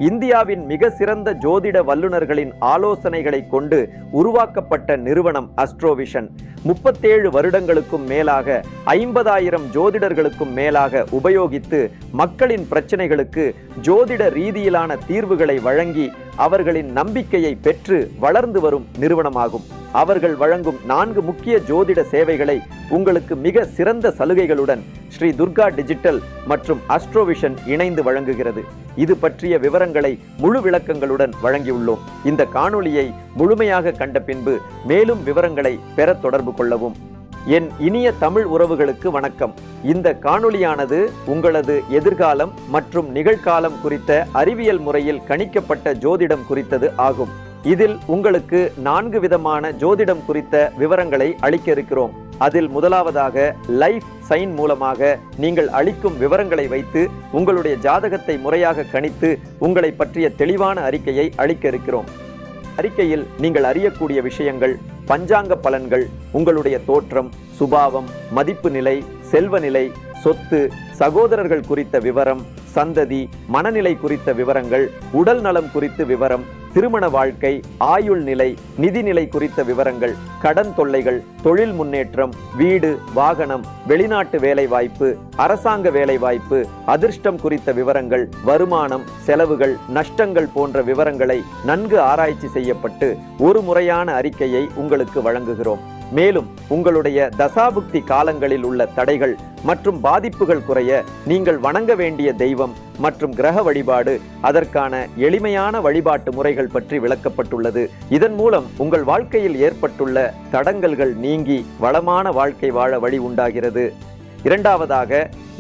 இந்தியாவின் மிக சிறந்த ஜோதிட வல்லுநர்களின் ஆலோசனைகளை கொண்டு உருவாக்கப்பட்ட நிறுவனம் அஸ்ட்ரோவிஷன். 37 வருடங்களுக்கும் மேலாக 50,000 ஜோதிடர்களுக்கும் மேலாக உபயோகித்து மக்களின் பிரச்சனைகளுக்கு ஜோதிட ரீதியிலான தீர்வுகளை வழங்கி அவர்களின் நம்பிக்கையை பெற்று வளர்ந்து வரும் நிறுவனமாகும். அவர்கள் வழங்கும் 4 முக்கிய ஜோதிட சேவைகளை உங்களுக்கு மிக சிறந்த சலுகைகளுடன் ஸ்ரீ துர்கா டிஜிட்டல் மற்றும் அஸ்ட்ரோவிஷன் இணைந்து வழங்குகிறது. இது பற்றிய விவரங்களை முழு விளக்கங்களுடன் வழங்கியுள்ளோம். இந்த காணொளியை முழுமையாக கண்ட பின்பு மேலும் விவரங்களை பெற தொடர்பு கொள்ளவும். என் இனிய தமிழ் உறவுகளுக்கு வணக்கம். இந்த காணொளியானது உங்களது எதிர்காலம் மற்றும் நிகழ்காலம் குறித்த அறிவியல் முறையில் கணிக்கப்பட்ட ஜோதிடம் குறித்தது ஆகும். இதில் உங்களுக்கு 4 விதமான ஜோதிடம் குறித்த விவரங்களை அளிக்க இருக்கிறோம். அதில் முதலாவதாக லைஃப் சைன் மூலமாக நீங்கள் அளிக்கும் விவரங்களை வைத்து உங்களுடைய ஜாதகத்தை முறையாக கணித்து உங்களை பற்றிய தெளிவான அறிக்கையை அளிக்க இருக்கிறோம். அறிக்கையில் நீங்கள் அறியக்கூடிய விஷயங்கள் பஞ்சாங்க பலன்கள், உங்களுடைய தோற்றம், சுபாவம், மதிப்பு நிலை, செல்வ நிலை, சொத்து, சகோதரர்கள் குறித்த விவரம், சந்ததி, மனநிலை குறித்த விவரங்கள், உடல் நலம் குறித்து விவரம், திருமண வாழ்க்கை, ஆயுள் நிலை, நிதிநிலை குறித்த விவரங்கள், கடன் தொல்லைகள், தொழில் முன்னேற்றம், வீடு, வாகனம், வெளிநாட்டு வேலை வாய்ப்பு, அரசாங்க வேலை வாய்ப்பு, அதிர்ஷ்டம் குறித்த விவரங்கள், வருமானம், செலவுகள், நஷ்டங்கள் போன்ற விவரங்களை நன்கு ஆராய்ச்சி செய்யப்பட்டு ஒரு முறையான அறிக்கையை உங்களுக்கு வழங்குகிறோம். மேலும் உங்களுடைய தசாபுக்தி காலங்களில் உள்ள தடைகள் மற்றும் பாதிப்புகள் குறைய நீங்கள் வணங்க வேண்டிய தெய்வம் மற்றும் கிரக வழிபாடு, அதற்கான எளிமையான வழிபாட்டு முறைகள் பற்றி விளக்கப்பட்டுள்ளது. இதன் மூலம் உங்கள் வாழ்க்கையில் ஏற்பட்டுள்ள தடங்கல்கள் நீங்கி வளமான வாழ்க்கை வாழ வழி உண்டாகிறது. இரண்டாவதாக,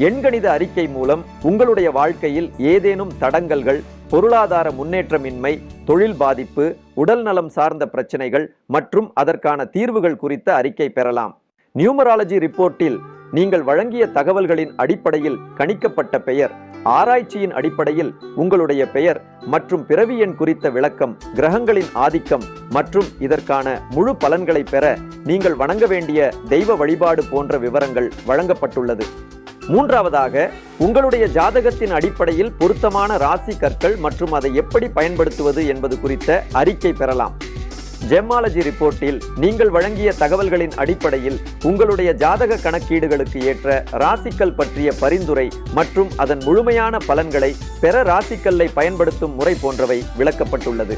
எண்கணித அறிக்கை மூலம் உங்களுடைய வாழ்க்கையில் ஏதேனும் தடங்கல்கள், பொருளாதார முன்னேற்றமின்மை, தொழில் பாதிப்பு, உடல் நலம் சார்ந்த பிரச்சனைகள் மற்றும் அதற்கான தீர்வுகள் குறித்த அறிக்கை பெறலாம். நியூமராலஜி ரிப்போர்ட்டில் நீங்கள் வழங்கிய தகவல்களின் அடிப்படையில் கணிக்கப்பட்ட பெயர், ஆராய்ச்சியின் அடிப்படையில் உங்களுடைய பெயர் மற்றும் பிறவி எண் குறித்த விளக்கம், கிரகங்களின் ஆதிக்கம் மற்றும் இதற்கான முழு பலன்களை பெற நீங்கள் வணங்க வேண்டிய தெய்வ வழிபாடு போன்ற விவரங்கள் வழங்கப்பட்டுள்ளது. மூன்றாவதாக, உங்களுடைய ஜாதகத்தின் அடிப்படையில் பொருத்தமான ராசி கற்கள் மற்றும் அதை எப்படி பயன்படுத்துவது என்பது குறித்த அறிக்கை பெறலாம். ஜெமாலஜி ரிப்போர்ட்டில் நீங்கள் வழங்கிய தகவல்களின் அடிப்படையில் உங்களுடைய ஜாதக கணக்கீடுகளுக்கு ஏற்ற ராசிக்கல் பற்றிய பரிந்துரை மற்றும் அதன் முழுமையான பலன்களை பெற ராசிக்கல்லை பயன்படுத்தும் முறை போன்றவை விளக்கப்பட்டுள்ளது.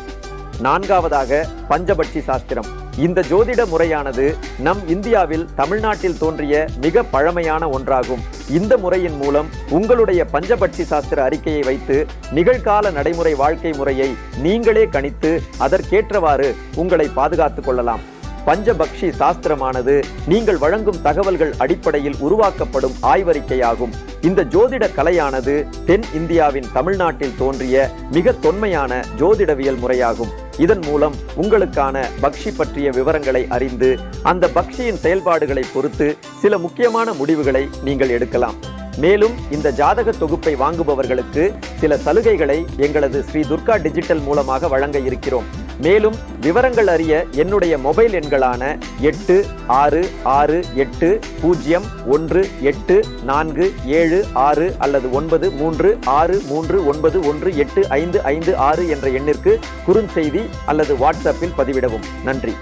நான்காவதாக, பஞ்சபட்சி சாஸ்திரம். இந்த ஜோதிட முறையானது நம் இந்தியாவில் தமிழ்நாட்டில் தோன்றிய மிக பழமையான ஒன்றாகும். இந்த முறையின் மூலம் உங்களுடைய பஞ்சபட்சி சாஸ்திர அறிக்கையை வைத்து நிகழ்கால நடைமுறை வாழ்க்கை முறையை நீங்களே கணித்து அதற்கேற்றவாறு உங்களை பாதுகாத்துக் கொள்ளலாம். பஞ்சபக்ஷி சாஸ்திரமானது நீங்கள் வழங்கும் தகவல்கள் அடிப்படையில் உருவாக்கப்படும் ஆய்வறிக்கையாகும். இந்த ஜோதிட கலையானது தென் இந்தியாவின் தமிழ்நாட்டில் தோன்றிய மிக தொன்மையான ஜோதிடவியல் முறையாகும். இதன் மூலம் உங்களுக்கான பக்ஷி பற்றிய விவரங்களை அறிந்து அந்த பக்ஷியின் செயல்பாடுகளை பொறுத்து சில முக்கியமான முடிவுகளை நீங்கள் எடுக்கலாம். மேலும் இந்த ஜாதக தொகுப்பை வாங்குபவர்களுக்கு சில சலுகைகளை எங்களது ஸ்ரீ துர்கா டிஜிட்டல் மூலமாக வழங்க இருக்கிறோம். மேலும் விவரங்கள் அறிய என்னுடைய மொபைல் எண்களான 8660184846 அல்லது 936391855556 என்ற எண்ணிற்கு குறுஞ்செய்தி அல்லது வாட்ஸ்அப்பில் பதிவிடவும். நன்றி.